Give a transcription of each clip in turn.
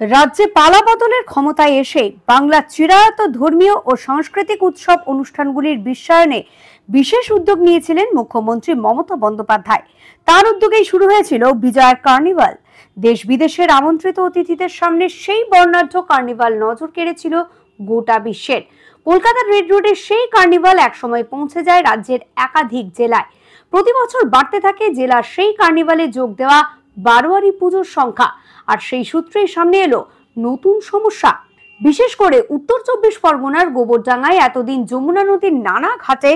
রাজ্যে পালাবদলের ক্ষমতায় এসে বাংলার চিরায়ত ধর্মীয় ও সাংস্কৃতিক উৎসব অনুষ্ঠানগুলির বিশ্বায়নে বিশেষ উদ্যোগ নিয়েছিলেন মুখ্যমন্ত্রী মমতা বন্দ্যোপাধ্যায়। তার উদ্যোগেই শুরু হয়েছিল বিজয়ার কার্নিভাল। দেশ বিদেশের আমন্ত্রিত অতিথিদের সামনে সেই বর্ণাঢ্য কার্নিভাল নজর কেড়েছিল গোটা বিশ্বের। কলকাতার রেড রোডের সেই কার্নিভাল একসময় পৌঁছে যায় রাজ্যের একাধিক জেলায়। প্রতি বছর বাড়তে থাকে জেলার সেই কার্নিভালে যোগ দেওয়া বারোয়ারি পুজোর সংখ্যা। আর সেই সূত্রেই সামনে এলো নতুন সমস্যা। বিশেষ করে উত্তর 24 পরগনার গোবরডাঙ্গায় এতদিন যমুনা নদীর নানা ঘাটে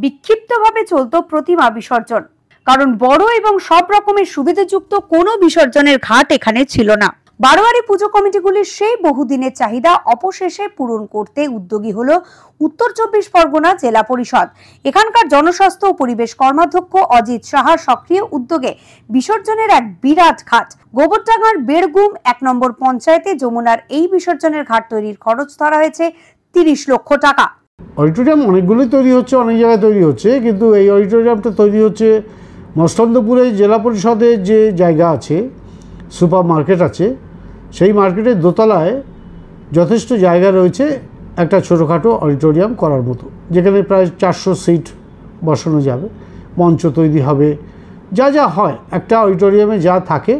বিক্ষিপ্তভাবে চলত প্রতিমা বিসর্জন, কারণ বড় এবং সব রকমের সুবিধাযুক্ত কোনো বিসর্জনের ঘাট এখানে ছিল না। বারোয়ারি পুজো কমিটিগুলির সেই বহুদিনের চাহিদা অবশেষে পূরণ করতে উদ্যোগী হলো উত্তর 24 পরগনা জেলা পরিষদ। এখানকার জনস্বাস্থ্য ও পরিবেশ কর্মাধ্যক্ষ অজিত সাহার সক্রিয় উদ্যোগে বিসর্জনের এক বিরাট ঘাট। গোবরডাঙ্গার বেড়গুম 1 নম্বর পঞ্চায়েতে যমুনার এই বিসর্জনের ঘাট তৈরির খরচ ধরা হয়েছে 30 লক্ষ টাকা। অডিটোরিয়াম অনেকগুলোই তৈরি হচ্ছে, অনেক জায়গায় তৈরি হচ্ছে, কিন্তু এই অডিটোরিয়ামটা তৈরি হচ্ছে মসলন্দপুরে জেলা পরিষদের যে জায়গা আছে, সুপার মার্কেট আছে, সেই মার্কেটের দোতলায় যথেষ্ট জায়গা রয়েছে একটা ছোটোখাটো অডিটোরিয়াম করার মতো, যেখানে প্রায় 400 সিট বসানো যাবে, মঞ্চ তৈরি হবে, যা যা হয় একটা অডিটোরিয়ামে যা থাকে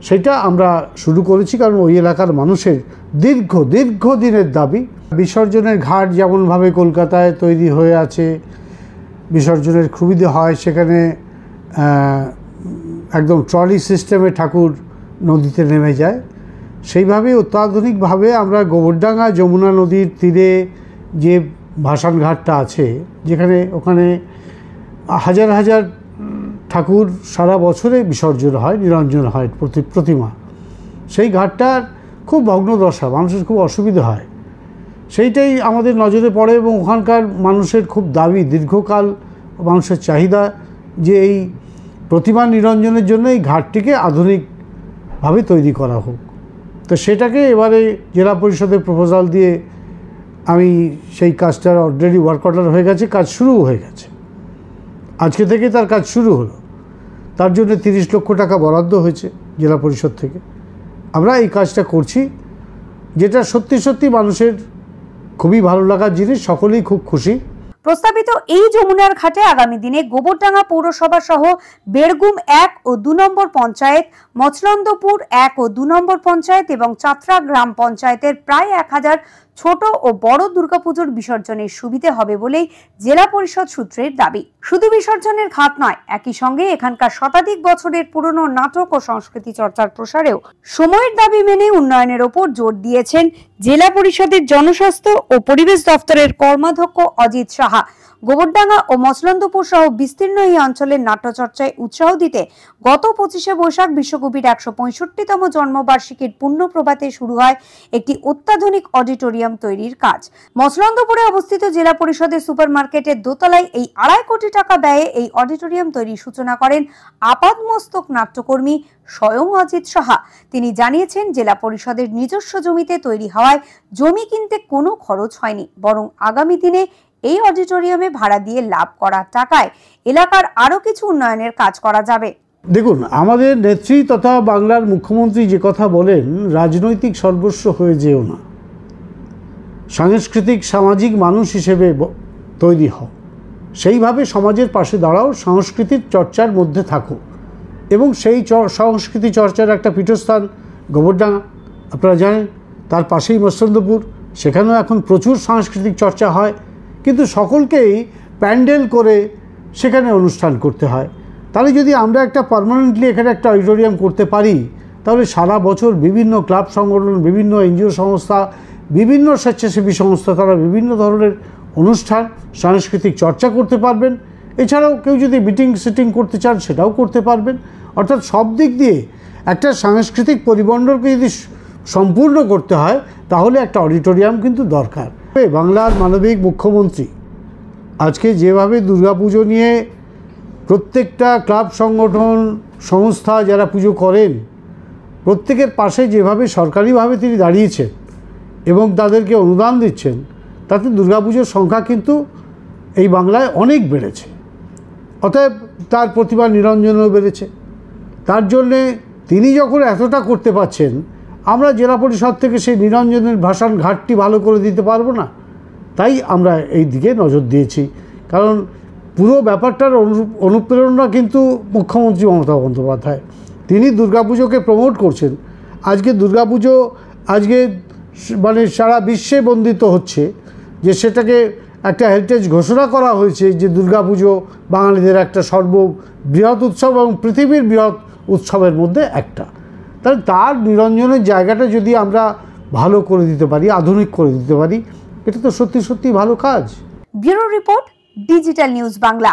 সেটা আমরা শুরু করেছি। কারণ ওই এলাকার মানুষের দীর্ঘদিনের দাবি। বিসর্জনের ঘাট যেমনভাবে কলকাতায় তৈরি হয়ে আছে, বিসর্জনের সুবিধে হয়, সেখানে একদম ট্রলি সিস্টেমে ঠাকুর নদীতে নেমে যায়, সেইভাবে অত্যাধুনিকভাবে আমরা গোবরডাঙ্গা যমুনা নদীর তীরে যে ভাসান ঘাটটা আছে, যেখানে ওখানে হাজার হাজার ঠাকুর সারা বছরে বিসর্জন হয়, নিরঞ্জন হয় প্রতিমা, সেই ঘাটটার খুব ভগ্নদশা, মানুষের খুব অসুবিধা হয়, সেইটাই আমাদের নজরে পড়ে এবং ওখানকার মানুষের খুব দাবি, দীর্ঘকাল মানুষের চাহিদা যে এই প্রতিমা নিরঞ্জনের জন্য এই ঘাটটিকে আধুনিকভাবে তৈরি করা হোক। তো সেটাকে এবারে জেলা পরিষদের প্রপোজাল দিয়ে আমি সেই কাজটার অলরেডি ওয়ার্ক অর্ডার হয়ে গেছে, কাজ শুরু হয়ে গেছে, আজকে থেকে তার কাজ শুরু হলো। তার জন্য 30 লক্ষ টাকা বরাদ্দ হয়েছে জেলা পরিষদ থেকে। আমরা এই কাজটা করছি, যেটা সত্যি মানুষের খুবই ভালো লাগার জিনিস, সকলেই খুব খুশি। প্রস্তাবিত এই যমুনার ঘাটে আগামী দিনে গোবরডাঙ্গা পৌরসভা সহ বেড়গুম 1 ও 2 নম্বর পঞ্চায়েত, মচলন্দপুর 1 ও 2 নম্বর পঞ্চায়েত এবং চাত্রা গ্রাম পঞ্চায়েতের প্রায় 1000 ছোট ও বড় দুর্গাপুজোর বিসর্জনের সুবিধে হবে বলেই জেলা পরিষদ সূত্রের দাবি। শুধু বিসর্জনের ঘাট নয়, একই সঙ্গে এখানকার শতাধিক বছরের পুরনো নাটক ও সংস্কৃতি চর্চার প্রসারেও সময়ের দাবি মেনে উন্নয়নের ওপর জোর দিয়েছেন জেলা পরিষদের জনস্বাস্থ্য ও পরিবেশ দপ্তরের কর্মাধ্যক্ষ অজিত সাহা। গোবরডাঙ্গা ও মচলন্দপুর সহ বিস্তীর্ণ এই অঞ্চলের নাট্যচর্চায় উৎসাহ দিতে গত 25শে বৈশাখ বিশ্বকবির 165তম জন্মবার্ষিকীর পূর্ণ প্রভাতে শুরু হয় একটি অত্যাধুনিক অডিটোরিয়াম তৈরির কাজ। মচলন্দপুরে অবস্থিত জেলা পরিষদের সুপার মার্কেটের দোতলায় এই 2.5 কোটি টাকা ব্যয়ে এই অডিটোরিয়াম তৈরির সূচনা করেন আপাদমস্তক নাট্যকর্মী স্বয়ং অজিত সাহা। তিনি জানিয়েছেন, জেলা পরিষদের নিজস্ব জমিতে তৈরি হওয়ায় জমি কিনতে কোনো খরচ হয়নি, বরং আগামী দিনে এই অডিটোরিয়ামে ভাড়া দিয়ে লাভ করা টাকায় এলাকার আরো কিছু উন্নয়নের কাজ করা যাবে। দেখুন, আমাদের নেত্রী তথা বাংলার মুখ্যমন্ত্রী যে কথা বলেন, রাজনৈতিক সর্বস্ব হয়ে যেও না, সাংস্কৃতিক সামাজিক মানুষ হিসেবে তৈরি হও, সেইভাবে সমাজের পাশে দাঁড়াও, সংস্কৃতির চর্চার মধ্যে থাকো, এবং সেই সংস্কৃতি চর্চার একটা পীঠস্থান গোবরডাঙ্গা, আপনারা জানেন, তার পাশেই মসলন্দপুর, সেখানেও এখন প্রচুর সাংস্কৃতিক চর্চা হয়, কিন্তু সকলকেই প্যান্ডেল করে সেখানে অনুষ্ঠান করতে হয়। তাহলে যদি আমরা একটা পার্মানেন্টলি এখানে একটা অডিটোরিয়াম করতে পারি, তাহলে সারা বছর বিভিন্ন ক্লাব সংগঠন, বিভিন্ন এনজিও সংস্থা, বিভিন্ন স্বেচ্ছাসেবী সংস্থা, তারা বিভিন্ন ধরনের অনুষ্ঠান, সাংস্কৃতিক চর্চা করতে পারবেন। এছাড়াও কেউ যদি মিটিং করতে চান সেটাও করতে পারবেন। অর্থাৎ সব দিক দিয়ে একটা সাংস্কৃতিক পরিমণ্ডলকে যদি সম্পূর্ণ করতে হয়, তাহলে একটা অডিটোরিয়াম কিন্তু দরকার। বাংলার মানবিক মুখ্যমন্ত্রী আজকে যেভাবে দুর্গাপুজো নিয়ে প্রত্যেকটা ক্লাব সংগঠন সংস্থা যারা পুজো করেন, প্রত্যেকের পাশে যেভাবে সরকারিভাবে তিনি দাঁড়িয়েছেন এবং তাদেরকে অনুদান দিচ্ছেন, তাতে দুর্গাপুজোর সংখ্যা কিন্তু এই বাংলায় অনেক বেড়েছে। অতএব তার প্রতিভা নিরঞ্জনও বেড়েছে। তার জন্যে তিনি যখন এতটা করতে পারছেন, আমরা জেলা পরিষদ থেকে সেই নিরঞ্জনের ভাসান ঘাটটি ভালো করে দিতে পারবো না। তাই আমরা এই দিকে নজর দিয়েছি, কারণ পুরো ব্যাপারটার অনুপ্রেরণা কিন্তু মুখ্যমন্ত্রী মমতা বন্দ্যোপাধ্যায়। তিনি দুর্গাপুজোকে প্রমোট করছেন। আজকে দুর্গাপুজো আজকে মানে সারা বিশ্বে বন্দিত হচ্ছে, যে সেটাকে একটা হেরিটেজ ঘোষণা করা হয়েছে যে দুর্গাপুজো বাঙালিদের একটা সর্ববৃহৎ উৎসব এবং পৃথিবীর বৃহৎ উৎসবের মধ্যে একটা। তাহলে তার নিরঞ্জনের জায়গাটা যদি আমরা ভালো করে দিতে পারি, আধুনিক করে দিতে পারি, এটা তো সত্যি সত্যি ভালো কাজ। Bureau report, digital news Bangla.